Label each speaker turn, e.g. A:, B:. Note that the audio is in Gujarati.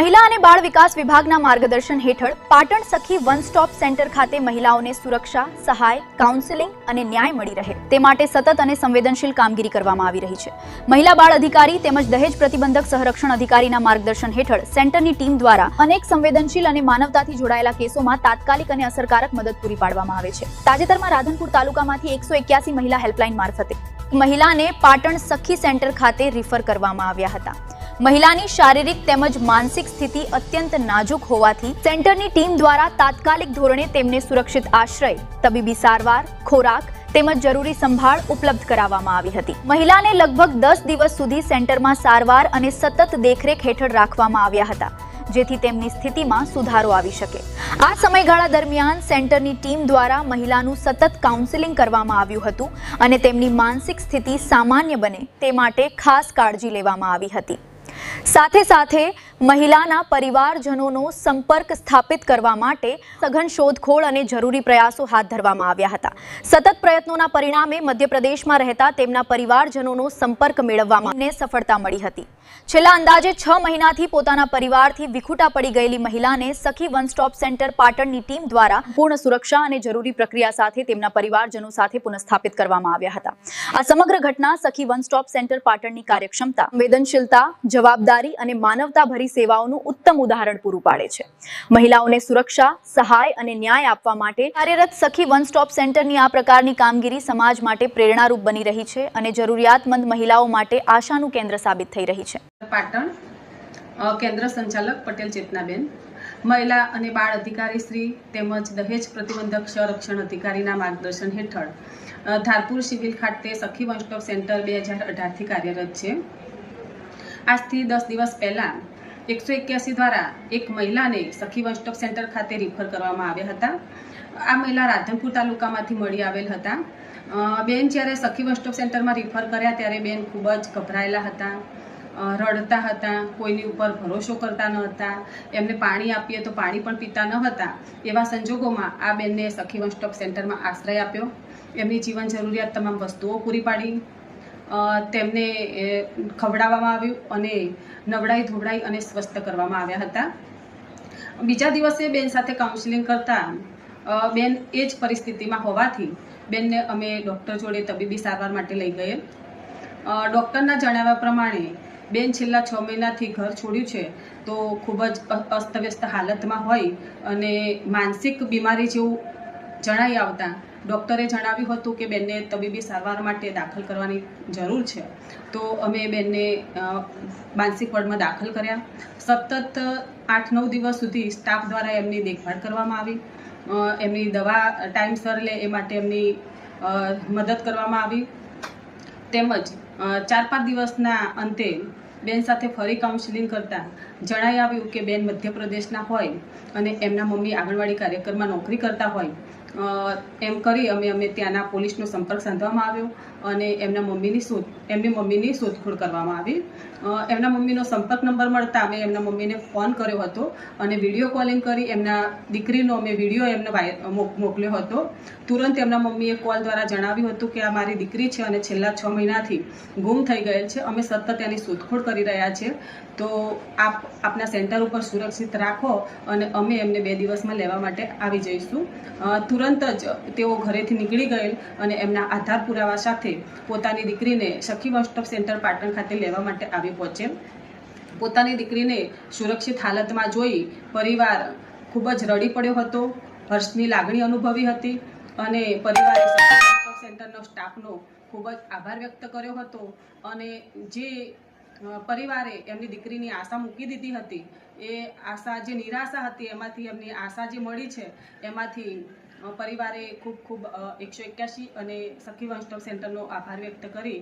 A: મહિલા અને બાળ વિકાસ વિભાગના માર્ગદર્શન હેઠળ પાટણ સખી વન સ્ટોપ સેન્ટર ખાતે મહિલાઓને સુરક્ષા, સહાય, કાઉન્સેલિંગ અને ન્યાય મળી રહે તે માટે સતત અને સંવેદનશીલ કામગીરી કરવામાં આવી રહી છે। મહિલા બાળ અધિકારી તેમજ દહેજ પ્રતિબંધક સંરક્ષણ અધિકારીના માર્ગદર્શન હેઠળ સેન્ટરની ટીમ દ્વારા અનેક સંવેદનશીલ અને માનવતાથી જોડાયેલા કેસોમાં તાત્કાલિક અને અસરકારક મદદ પૂરી પાડવામાં આવે છે। તાજેતરમાં રાધનપુર તાલુકામાંથી 181 મહિલા હેલ્પલાઇન મારફતે મહિલાને પાટણ સખી સેન્ટર ખાતે રિફર કરવામાં આવ્યા હતા। મહિલાની શારીરિક તેમજ માનસિક સ્થિતિ અત્યંત નાજુક હોવાથી સેન્ટરની ટીમ દ્વારા તાત્કાલિક ધોરણે તેમને સુરક્ષિત આશ્રય, તબીબી સારવાર, ખોરાક તેમજ જરૂરી સંભાળ ઉપલબ્ધ કરાવવામાં આવી હતી। મહિલાને લગભગ 10 દિવસ સુધી સેન્ટરમાં સારવાર અને સતત દેખરેખ હેઠળ રાખવામાં આવ્યા હતા, જેથી તેમની સ્થિતિમાં સુધારો આવી શકે। આ સમયગાળા દરમિયાન સેન્ટરની ટીમ દ્વારા મહિલાનું સતત કાઉન્સેલિંગ કરવામાં આવ્યું હતું અને તેમની માનસિક સ્થિતિ સામાન્ય બને તે માટે ખાસ કાળજી લેવામાં આવી હતી। સાથે સાથે મહિલાના પરિવારજનોનો સંપર્ક સ્થાપિત કરવા માટે સઘન શોધખોળ અને જરૂરી પ્રયાસો હાથ ધરવામાં આવ્યા હતા। સતત પ્રયત્નોના પરિણામે મધ્યપ્રદેશમાં રહેતા તેમના પરિવારજનોનો સંપર્ક મેળવવામાં સફળતા મળી હતી। છેલ્લા અંદાજે 6 મહિનાથી પોતાના પરિવારથી વિખૂટા પડી ગયેલી મહિલાને સખી વન સ્ટોપ સેન્ટર પાટણની ટીમ દ્વારા પૂર્ણ સુરક્ષા અને જરૂરી પ્રક્રિયા સાથે તેમના પરિવારજનો સાથે પુનઃસ્થાપિત કરવામાં આવ્યા હતા। આ સમગ્ર ઘટના સખી વન સ્ટોપ સેન્ટર પાટણની કાર્યક્ષમતા, સંવેદનશીલતા, જવાબદારી અને માનવતાભરી સેવાઓનું ઉત્તમ ઉદાહરણ પૂરું પાડે છે। મહિલાઓને સુરક્ષા, સહાય અને ન્યાય આપવા માટે કાર્યરત સખી વન સ્ટોપ સેન્ટરની આ પ્રકારની કામગીરી સમાજ માટે પ્રેરણારૂપ બની રહી છે અને જરૂરિયાતમંદ મહિલાઓ માટે આશાનું કેન્દ્ર સાબિત થઈ રહી છે।
B: પાટણ કેન્દ્ર સંચાલક પટેલ ચેતનાબેન, મહિલા અને બાળ અધિકારી શ્રી તેમજ દહેજ પ્રતિબંધક સંરક્ષણ અધિકારીના માર્ગદર્શન હેઠળ ધારપુર સિવિલ ખાતે સખી વન સ્ટોપ સેન્ટર 2018થી કાર્યરત છે। આજથી 10 દિવસ પહેલાં 181 દ્વારા એક મહિલાને સખી વન સ્ટોપ સેન્ટર ખાતે રિફર કરવામાં આવ્યા હતા। આ મહિલા રાધનપુર તાલુકામાંથી મળી આવેલ હતા। બેન જ્યારે સખી વન સ્ટોપ સેન્ટરમાં રિફર કર્યા ત્યારે બેન ખૂબ જ ગભરાયેલા હતા, રડતા હતા, કોઈની ઉપર ભરોસો કરતા ન હતા, એમને પાણી આપીએ તો પાણી પણ પીતા ન હતા। એવા સંજોગોમાં આ બેનને સખી વન સ્ટોપ સેન્ટરમાં આશ્રય આપ્યો, એમની જીવન જરૂરિયાત તમામ વસ્તુઓ પૂરી પાડી, તેમને ખવડાવવામાં આવ્યું અને નવડાઈ ધોવડાઈ અને સ્વસ્થ કરવામાં આવ્યા હતા। બીજા દિવસે બેન સાથે કાઉન્સેલિંગ કરતા બેન એ જ પરિસ્થિતિમાં હોવાથી બેનને અમે ડૉક્ટર જોડે તબીબી સારવાર માટે લઈ ગયેલ। ડૉક્ટરના જણાવ્યા પ્રમાણે બેન છેલ્લા 6 મહિનાથી ઘર છોડ્યું છે તો ખૂબ જ અસ્તવ્યસ્ત હાલતમાં હોય અને માનસિક બીમારી જેવું જણાઈ આવતા ડૉક્ટરે જણાવ્યું હતું કે બેનને તબીબી સારવાર માટે દાખલ કરવાની જરૂર છે। તો અમે બેનને માનસિક વોર્ડમાં દાખલ કર્યા। સતત 8-9 દિવસ સુધી સ્ટાફ દ્વારા એમની દેખભાળ કરવામાં આવી, એમની દવા ટાઈમસર લે એ માટે એમની મદદ કરવામાં આવી, તેમજ 4-5 દિવસના અંતે બેન સાથે ફરી કાઉન્સેલિંગ કરતાં જણાઈ આવ્યું કે બેન મધ્યપ્રદેશના હોય અને એમના મમ્મી આંગણવાડી કાર્યક્રમમાં નોકરી કરતા હોય। એમ કરી અમે ત્યાંના પોલીસનો સંપર્ક સાધવામાં આવ્યો અને એમની મમ્મીની શોધખોળ કરવામાં આવી। એમના મમ્મીનો સંપર્ક નંબર મળતા અમે એમના મમ્મીને ફોન કર્યો હતો અને વિડીયો કોલિંગ કરી એમના દીકરીનો અમે વિડીયો એમને મોકલ્યો હતો। તુરંત એમના મમ્મીએ કોલ દ્વારા જણાવ્યું હતું કે આ મારી દીકરી છે અને છેલ્લા 6 મહિનાથી ગુમ થઈ ગયેલ છે, અમે સતત એની શોધખોળ કરી રહ્યા છીએ, તો આપ આપના સેન્ટર ઉપર સુરક્ષિત રાખો અને અમે એમને 2 દિવસમાં લેવા માટે આવી જઈશું। તુરંત જ તેઓ ઘરેથી નીકળી ગયેલ અને એમના આધાર પુરાવા સાથે પોતાની દીકરીને સખી વન સ્ટોપ સેન્ટર પાટણ ખાતે લેવા માટે આવી પહોંચેલ। પોતાની દીકરીને સુરક્ષિત હાલતમાં જોઈ પરિવાર ખૂબ જ રડી પડ્યો હતો, હર્ષની લાગણી અનુભવી હતી અને પરિવારે સખી વન સ્ટોપ સેન્ટરનો સ્ટાફનો ખૂબ જ આભાર વ્યક્ત કર્યો હતો અને જે પરિવારે એમની દીકરીની આશા મૂકી દીધી હતી એ આશા, જે નિરાશા હતી એમાંથી એમની આશા જે મળી છે એમાંથી પરિવારે ખૂબ 181 અને સખી વન સ્ટોપ સેન્ટરનો આભાર વ્યક્ત કરી